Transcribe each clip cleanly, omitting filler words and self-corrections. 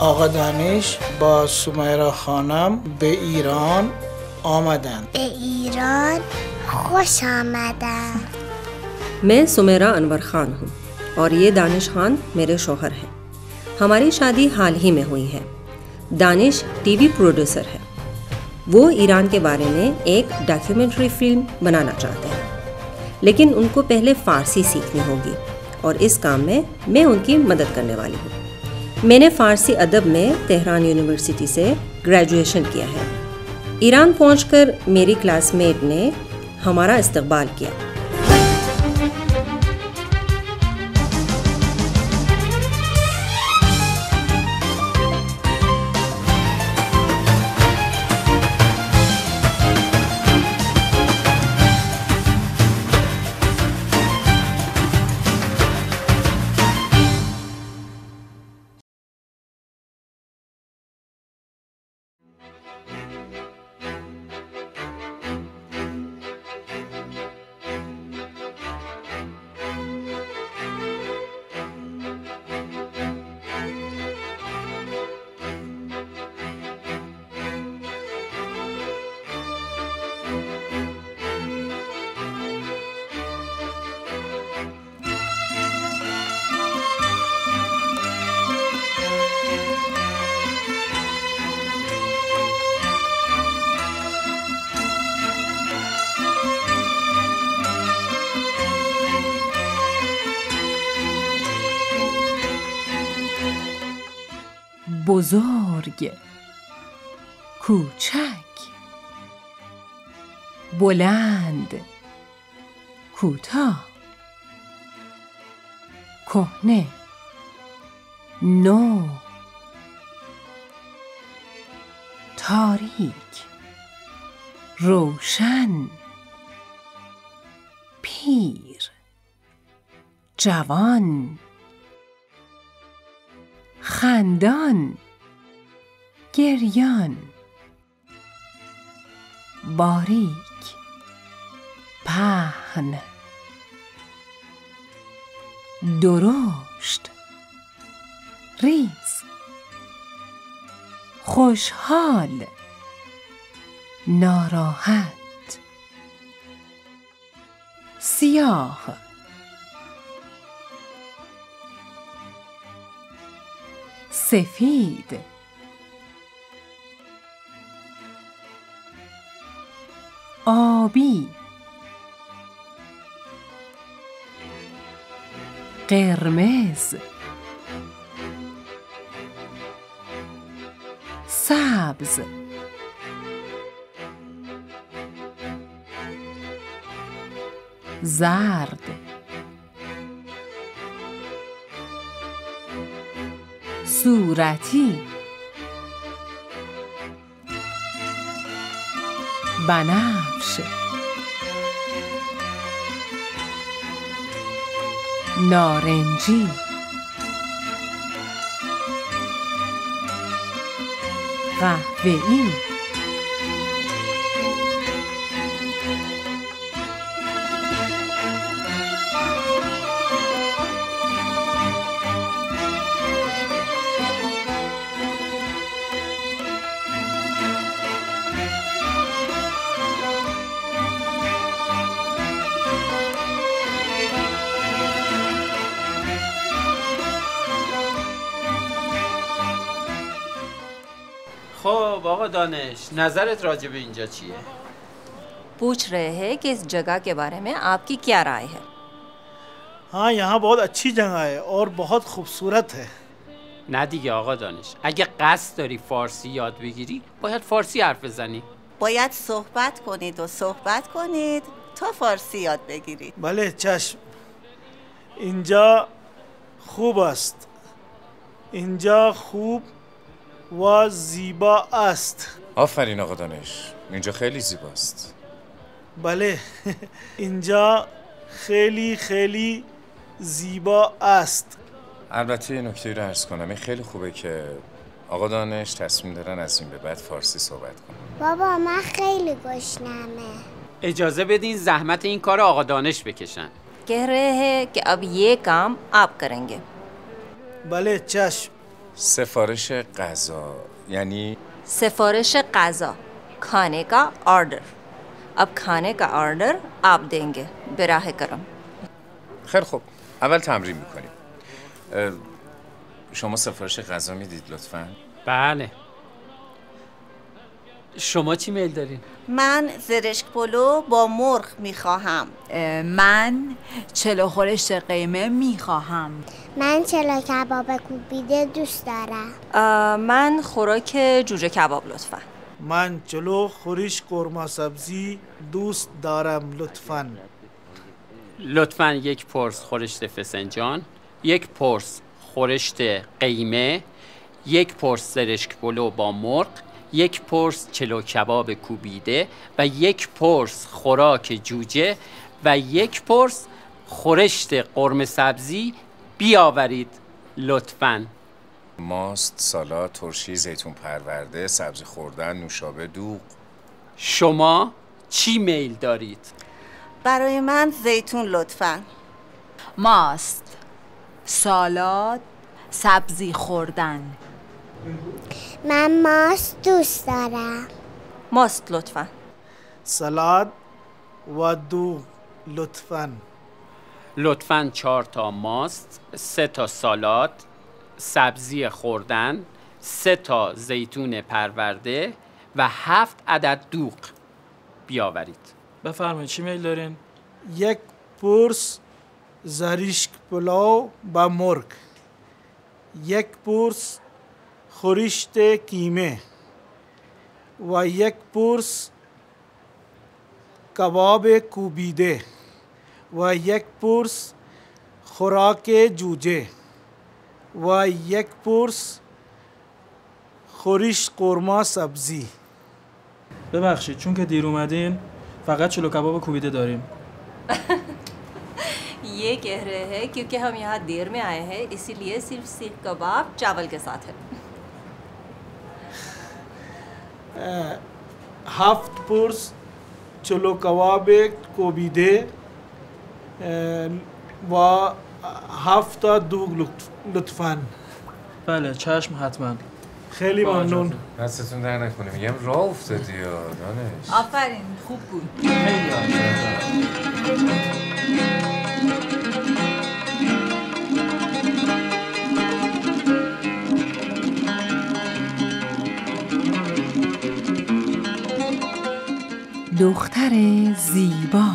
آقا دانش با سمیرا خانم به ایران آمدند. به ایران خوش آمدن. मैं सुमेरा अनवर खान हूँ और ये दानिश खान मेरे शौहर हैं। हमारी शादी हाल ही में हुई है। दानिश टीवी प्रोड्यूसर है। वो ईरान के बारे में एक डॉक्यूमेंट्री फिल्म बनाना चाहते हैं, लेकिन उनको पहले फ़ारसी सीखनी होगी और इस काम में मैं उनकी मदद करने वाली हूँ। मैंने फ़ारसी अदब में तेहरान यूनिवर्सिटी से ग्रेजुएशन किया है। ईरान पहुंचकर मेरी क्लासमेट ने हमारा इस्तकबाल किया। بزرگ، کوچک، بلند، کوتاه، کهنه، نو، تاریک، روشن، پیر، جوان، خندان، گریان، باریک، پهن، درشت، ریز، خوشحال، ناراحت، سیاه، سفید، آبی، قرمز، سبز، زرد، صورتی، بنفش، نارنجی، قهوه‌ای، خب آقا دانش، نظرت راجع به اینجا چیه؟ पूछ रहे हैं कि इस जगह के बारे में आपकी क्या राय है। हाँ, यहाँ बहुत अच्छी जगह है और बहुत खूबसूरत है. نه دیگه آقا دانش، اگه قصد داری فارسی یاد بگیری باید فارسی حرف بزنی. باید صحبت کنید و صحبت کنید تا فارسی یاد بگیرید. بله چشم. اینجا خوب است. اینجا خوب و زیبا است. آفرین آقا دانش، اینجا خیلی زیباست. بله اینجا خیلی خیلی زیبا است. البته یه نکته رو عرض کنم، این خیلی خوبه که آقا دانش تصمیم دارن از این به بعد فارسی صحبت کنن. بابا من خیلی گشنمه. اجازه بدین زحمت این کار آقا دانش بکشن. कह रहे हैं कि अब ये काम आप करेंगे। بله چشم. سفارش غذا یعنی سفارش غذا खाने का ऑर्डर अब खाने का ऑर्डर आप देंगे براه کرم. خیلی خوب، اول تمرین میکنیم. شما سفارش غذا میدید لطفاً؟ بله. شما چی میل دارین؟ من زرشک پلو با مرغ میخواهم. من چلو خورشت قیمه میخواهم. من چلو کباب کوبیده دوست دارم. من خوراک جوجه کباب لطفا. من چلو خورش قورمه سبزی دوست دارم لطفاً. لطفاً یک پرس خورشت فسنجان، یک پرس خورشت قیمه، یک پرس زرشک پلو با مرغ، یک پرس چلو کباب کوبیده و یک پرس خوراک جوجه و یک پرس خورشت قرمه سبزی بیاورید لطفاً. ماست، سالاد، ترشی، زیتون پرورده، سبزی خوردن، نوشابه، دوغ. شما چی میل دارید؟ برای من زیتون لطفاً. ماست، سالاد، سبزی خوردن. من ماست دوست دارم. ماست لطفا. سلاد و دوغ لطفاً. لطفاً 4 تا ماست، 3 تا سالاد، سبزی خوردن، 3 تا زیتون پرورده و 7 عدد دوغ بیاورید. بفرمایید چی میل دارین؟ یک پرس زرشک پلو با مرغ، یک پرس خورشت قیمه و یک پرس کباب کوبیده و یک پرس خوراک جوجه و یک پرس خورشت قورمه سبزی. ببخشید چون که دیر اومدین فقط چلو کباب کوبیده داریم. ये कह रहे हैं क्योंकि हम यहाँ देर में आए हैं इसीलिए सिर्फ सीख कबाब चावल के साथ है. 7 پرس چلو کباب کوبیده و 7 تا دوغ لطفاً. بله چشم حتما. خیلی ممنون. دستتون در نکنه، میگم راه افتادی یا دانش. آفرین خوب بود. خیلی عالی. دختر زیبا.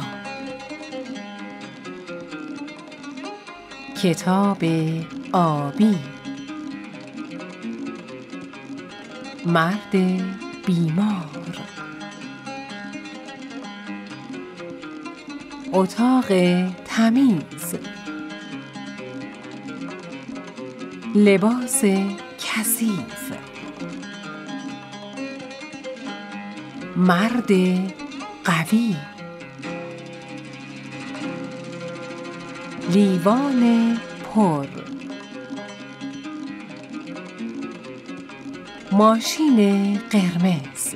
کتاب آبی. مرد بیمار. اتاق تمیز. لباس کثیف. مرد قوی. لیوان پر. ماشین قرمز.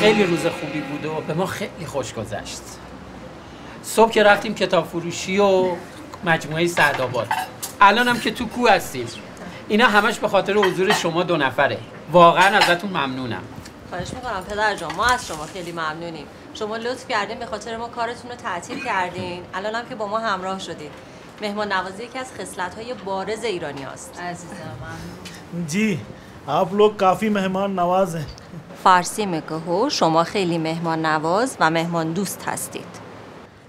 خیلی روز خوبی بود و به ما خیلی خوش گذشت. صبح که رفتیم کتاب فروشی و مجموعه سعدآباد، الان هم که تو کو هستیم. اینا همش به خاطر حضور شما 2 نفره. واقعا ازتون ممنونم. خواهش میکنم پدر جان، ما از شما خیلی ممنونیم. شما لطف کردین به خاطر ما کارتون رو تعطیل کردین. الان هم که با ما همراه شدید. مهمان نوازی یکی از خصلت‌های بارز ایرانی هست. عزیزم ممنون. जी आप लोग काफ़ी मेहमान नवाज हैं. فارسی میگه شما خیلی مهمان نواز و مهمان دوست هستید.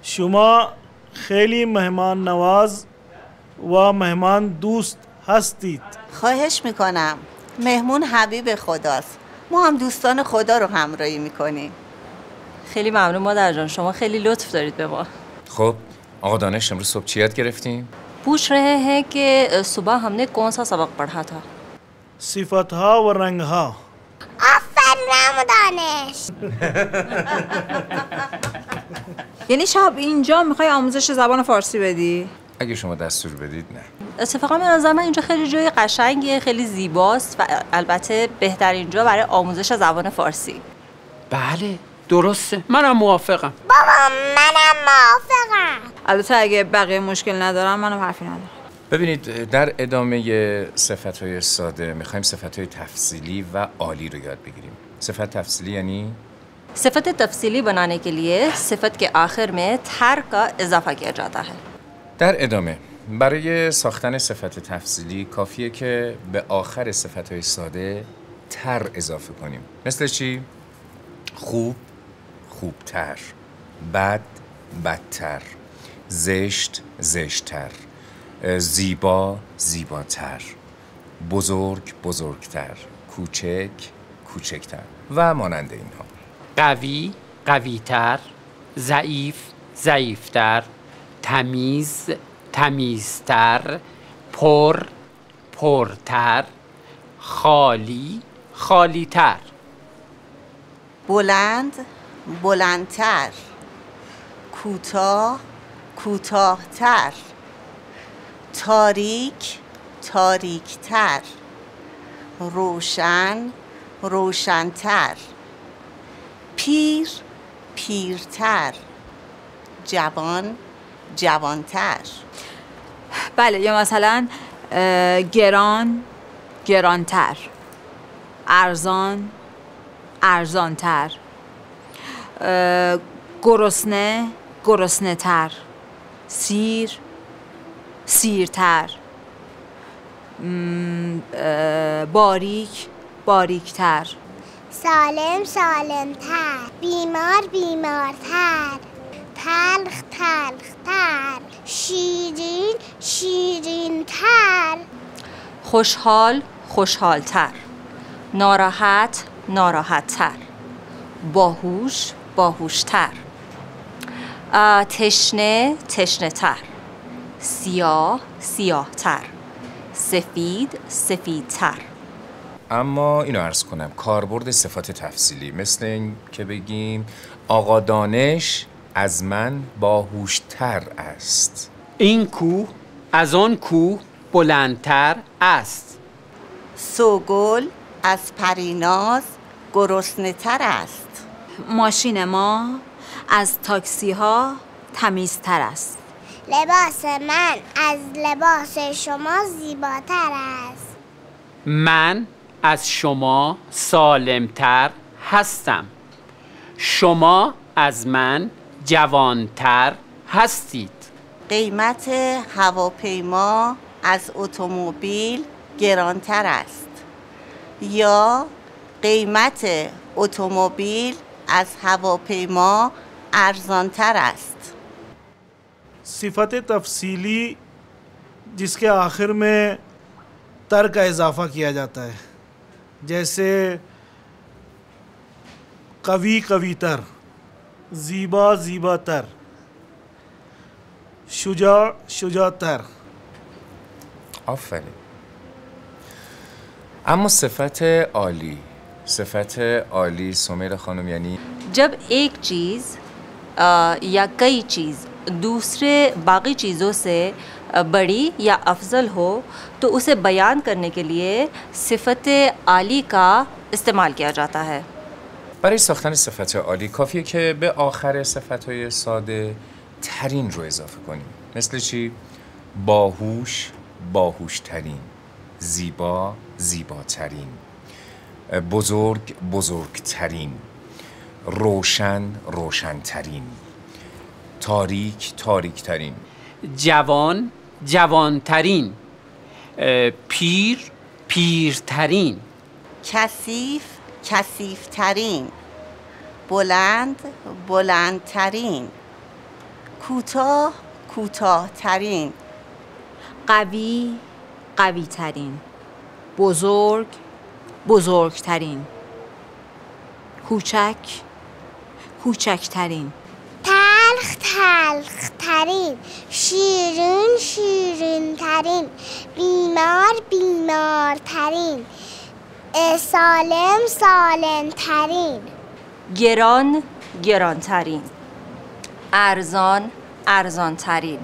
شما خیلی مهمان نواز و مهمان دوست هستید. خواهش میکنم. مهمون حبیب خداست. ما هم دوستان خدا رو همراهی میکنیم. خیلی ممنون مادر جان، شما خیلی لطف دارید به ما. خب آقا دانش امروز صبح چی یاد گرفتیم؟ पूछ रहे हैं कि सुबह हमने कौन सा सबक पढ़ा था. صفتها و رنگها. آفرین و دانش. یعنی شب اینجا میخوای آموزش زبان فارسی بدی؟ اگه شما دستور بدید نه. اتفاقا به نظر من اینجا خیلی جای قشنگیه، خیلی زیباست و البته بهترین جا برای آموزش زبان فارسی. بله درسته، منم موافقم. بابا منم موافقم. البته اگه بقیه مشکل ندارم منم حرفی ندارم. ببینید در ادامه صفت‌های ساده میخوایم صفت‌های تفصیلی و عالی رو یاد بگیریم. صفت تفصیلی یعنی صفت تفصیلی बनाने के लिए صفت के आखिर में تر का اضافه किया जाता है. در ادامه برای ساختن صفت تفصیلی کافیه که به آخر صفت‌های ساده تر اضافه کنیم. مثل چی؟ خوب، خوبتر، بد، بدتر، زشت، زشتتر، زیبا، زیباتر، بزرگ، بزرگتر، کوچک، کوچکتر و مانند اینها. قوی، قویتر، ضعیف، ضعیفتر، تمیز، تمیزتر، پر، پرتر، خالی، خالیتر. بلند، بلندتر، کوتاه، کوتاهتر، تاریک، تاریکتر، روشن، روشنتر، پیر، پیرتر، جوان، جوانتر. بله، یا مثلا گران، گرانتر، ارزان، ارزانتر، گرسنه، گرسنه تر، سیر، سیرتر، باریک، باریکتر، سالم سالمتر، بیمار بیمارتر، تلخ تلختر، شیرین شیرینتر، خوشحال خوشحالتر، ناراحت ناراحتتر، باهوش باهوشتر، تشنه تشنه‌تر، سیاه سیاهتر، سفید سفیدتر. اما اینو عرض کنم کاربرد صفات تفصیلی مثل این که بگیم آقا دانش از من باهوشتر است. این کوه از آن کوه بلندتر است. سوگل از پریناز گرسنه تر است. ماشین ما از تاکسی ها تمیزتر است. لباس من از لباس شما زیباتر است. من از شما سالمتر هستم. شما از من جوانتر هستید. قیمت هواپیما از اتومبیل گرانتر است. یا قیمت اتومبیل از هواپیما ارزانتر است. صفت تفصیلی जिसके आखिर में तर का इजाफा किया जाता है, जैसे कवि कवितर, ज़ीबा ज़ीबातर, शुजा शुजातर. آفرین. اما صفت عالی، صفت عالی سمیرا خانم یعنی जब एक चीज़ या कई चीज़ दूसरे बाकी चीज़ों से बड़ी या अफजल हो तो उसे बयान करने के लिए सिफत आली का इस्तेमाल किया जाता है. برای ساختن صفت عالی کافیه که به آخر صفت‌های ساده ترین رو اضافه کنیم. مثل چی؟ باهوش، باهوشترین، زیبا، زیباترین، بزرگ، بزرگترین، روشن، روشنترین، تاریک، تاریکترین، جوان، جوانترین، پیر، پیرترین، کثیف، کثیفترین، بلند، بلندترین، کوتاه، کوتاهترین، قوی، قویترین، بزرگ، بزرگترین، کوچک، کوچکترین، تلخ تلخترین، شیرین شیرینترین، بیمار بیمارترین، سالم سالم ترین. گران گرانترین. ارزان ارزانترین.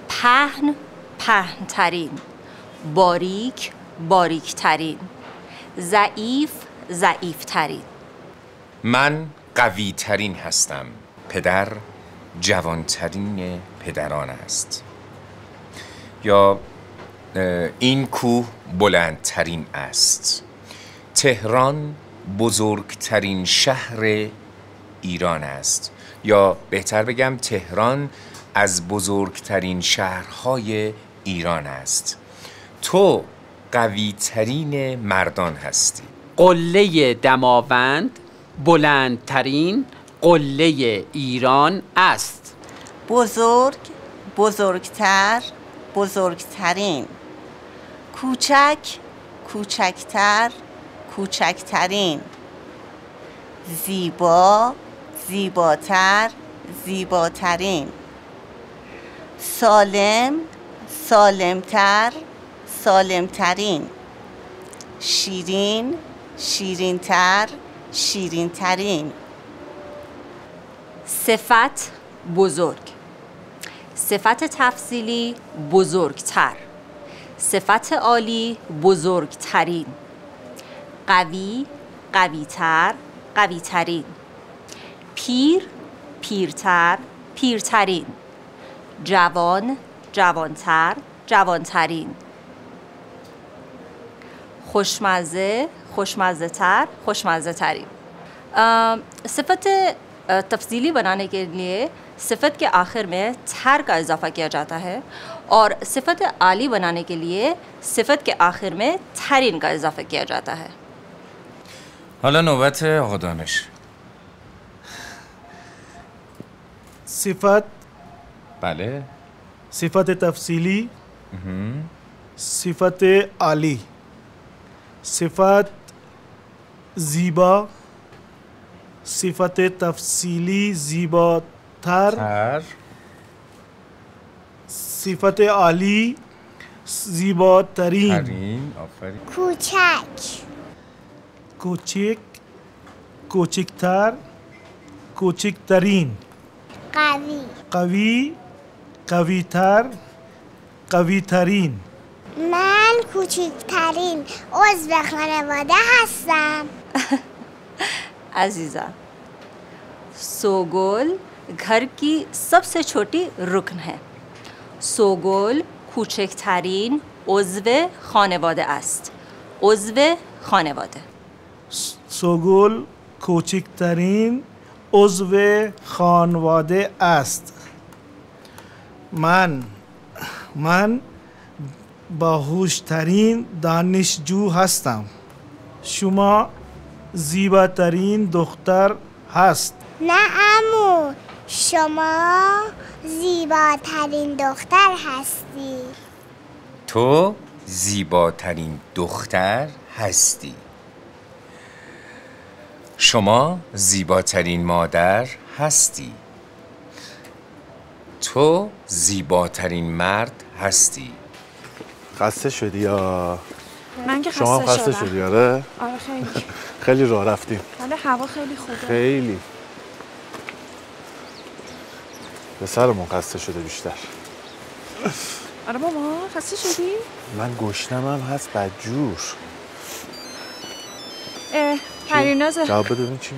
پهن پهنترین. باریک باریکترین. ضعیف ضعیفترین. من قوی ترین هستم. پدر جوانترین پدران است. یا این کوه بلندترین است. تهران بزرگترین شهر ایران است. یا بهتر بگم تهران از بزرگترین شهرهای ایران است. تو قوی ترین مردان هستی. قله دماوند بلندترین قله ایران است. بزرگ بزرگتر بزرگترین. کوچک کوچکتر کوچکترین. زیبا زیباتر زیباترین. سالم سالمتر سالمترین. شیرین شیرینتر شیرینترین. صفت بزرگ. صفت تفضیلی بزرگتر. صفت عالی بزرگترین. قوی قویتر قویترین. پیر پیرتر پیرترین. جوان جوانتر جوانترین. خوشمزه خوشمزه تر خوشمزه ترین. صفت تفضیلی बनाने के लिए सिफत के आखिर में थर का इजाफा किया जाता है और सिफत आली बनाने के लिए सिफत के आखिर में थरीन का इजाफा किया जाता है. حالا نوبت آقا دانش. صفت بله. صفت تفصیلی. صفت عالی. صفت زیبا. صفت تفصیلی زیباتر. صفت عالی زیباترین. کوچک کوچک کوچکتر کوچکترین. قوی قوی قویتر قویترین. من کوچکترین عضو خانواده هستم. अजीज़ा, सोगोल घर की सबसे छोटी रुकन है. सोगोल کوچکترین عضو خانواده است. عضو خانواده. سوگل کوچکترین عضو خانواده است. من باهوشترین دانشجو هستم. شما زیباترین دختر هست. نه عمو، شما زیباترین دختر هستی. تو زیباترین دختر هستی. شما زیباترین مادر هستی. تو زیباترین مرد هستی. خسته شدی یا؟ من که شما خسته شدی؟ آره خیلی. خیلی راه رفتیم. ولی هوا خیلی خوبه. خیلی. به سرمون خسته شده بیشتر. آره ماما خسته شدی؟ من گشنمم هست بدجور. پرینازه جواب بده ببین چی؟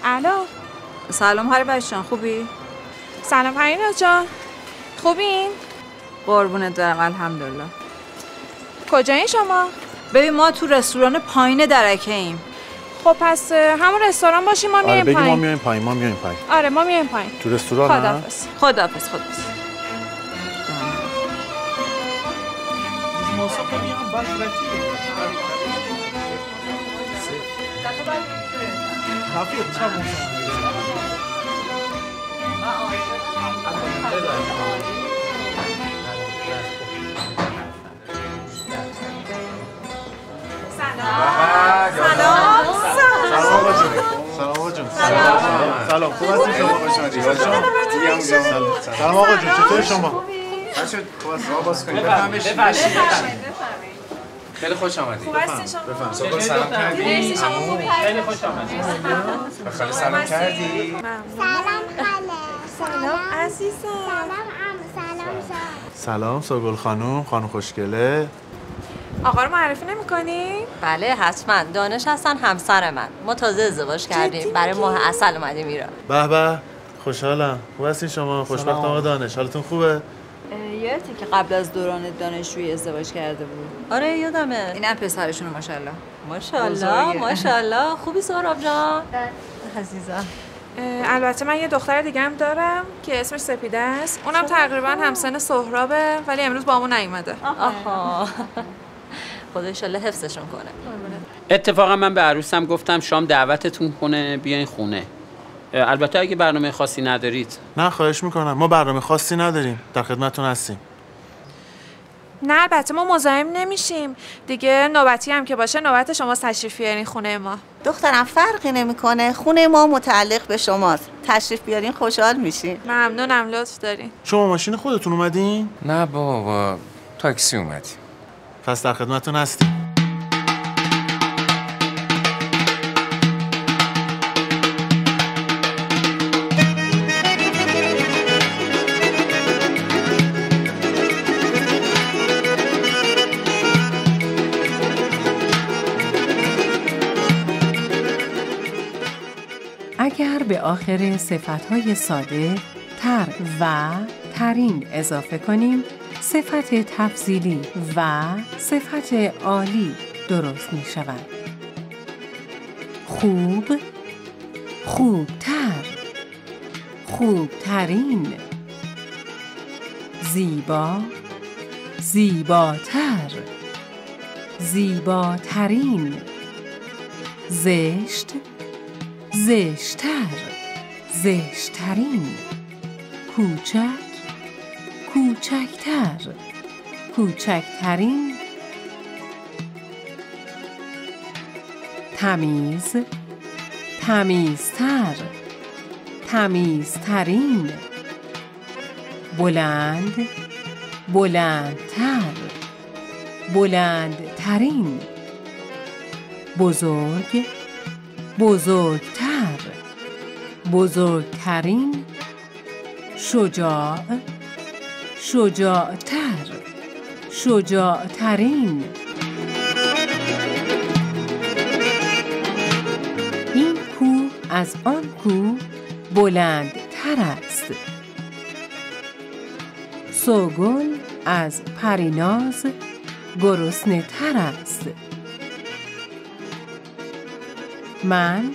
الو. سلام هریبرش جان، خوبی؟ سلام پریناز جان، خوبین؟ قربونت برم الحمدلله. کجایین شما؟ ببین ما تو رستوران پایین درکه ایم. خب پس همون رستوران باشیم، ما میایم پایین. ما میایم پایین. آره ما میایم پایین. تو رستوران. خداحافظ. خداحافظ. سلام. خوب هستی شما؟ سلام آقا جون، چطور شما؟ خیلی خوش آمدید. خوب هستین شما؟ سوگل سلام کردی؟ مرسی شما خوبی؟ خیلی خوش آمدید. خاله سلام کردی؟ سلام خاله. سلام عزیزم. سلام عمو. سلام جان. سلام سوگل خانم خوشگله. آقا رو معرفی نمی‌کنی؟ بله حتما. دانش هستن همسر من. ما تازه ازدواج کردیم. برای ماه عسل اومدیم ایران. به به خوشحالم. خوب هستین شما؟ خوشبختم آقا دانش. حالتون خوبه؟ یادتی که قبل از دوران دانشجویی ازدواج کرده بود؟ آره یادمه. اینم پسرشونه ماشاءالله. ماشاءالله ماشاءالله. خوبی سهراب جان؟ عزیزم. البته من یه دختر دیگه هم دارم که اسمش سپیده است. اونم تقریبا همسن سهرابه ولی امروز با همون نیومده. آها. خدا انشالله حفظشون کنه. اتفاقا من به عروسم گفتم شام دعوتتون کنه بیاین خونه. البته اگه برنامه خاصی ندارید. نه خواهش میکنم، ما برنامه خاصی نداریم، در خدمتتون هستیم. نه البته ما مزاحم نمیشیم دیگه. نوبتی هم که باشه نوبت شما تشریف بیارین خونه ما. دخترم فرقی نمیکنه، خونه ما متعلق به شماست. تشریف بیارین خوشحال میشین. ممنونم، لطف دارین. شما ماشین خودتون اومدین؟ نه بابا تاکسی اومدیم. پس در خدمتتون هستیم. اگر به آخر صفتهای ساده تر و ترین اضافه کنیم، صفت تفضیلی و صفت عالی درست می شود. خوب، خوبتر، خوبترین. زیبا، زیباتر، زیباترین. زشت، زشتر، زشترین. کوچک، کوچکتر، کوچکترین. تمیز، تمیزتر، تمیزترین. بلند، بلندتر، بلندترین. بزرگ، بزرگتر، بزرگترین. شجاع، شجاعتر، شجاعترین. این کوه از آن کوه بلندتر است. سوگل از پریناز گرسنه تر است. من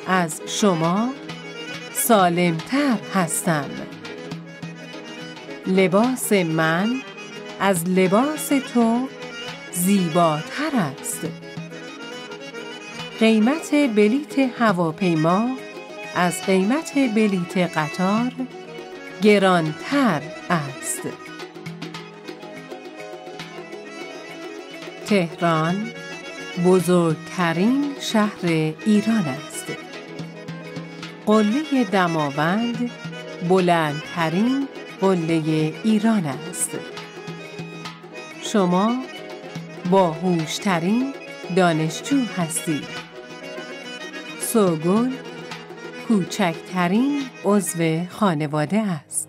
از شما سالمتر هستم. لباس من از لباس تو زیباتر است. قیمت بلیت هواپیما از قیمت بلیت قطار گرانتر است. تهران بزرگترین شهر ایران است. قله دماوند بلندترین قله ایران است. شما باهوشترین دانشجو هستید. سوگل کوچکترین عضو خانواده است.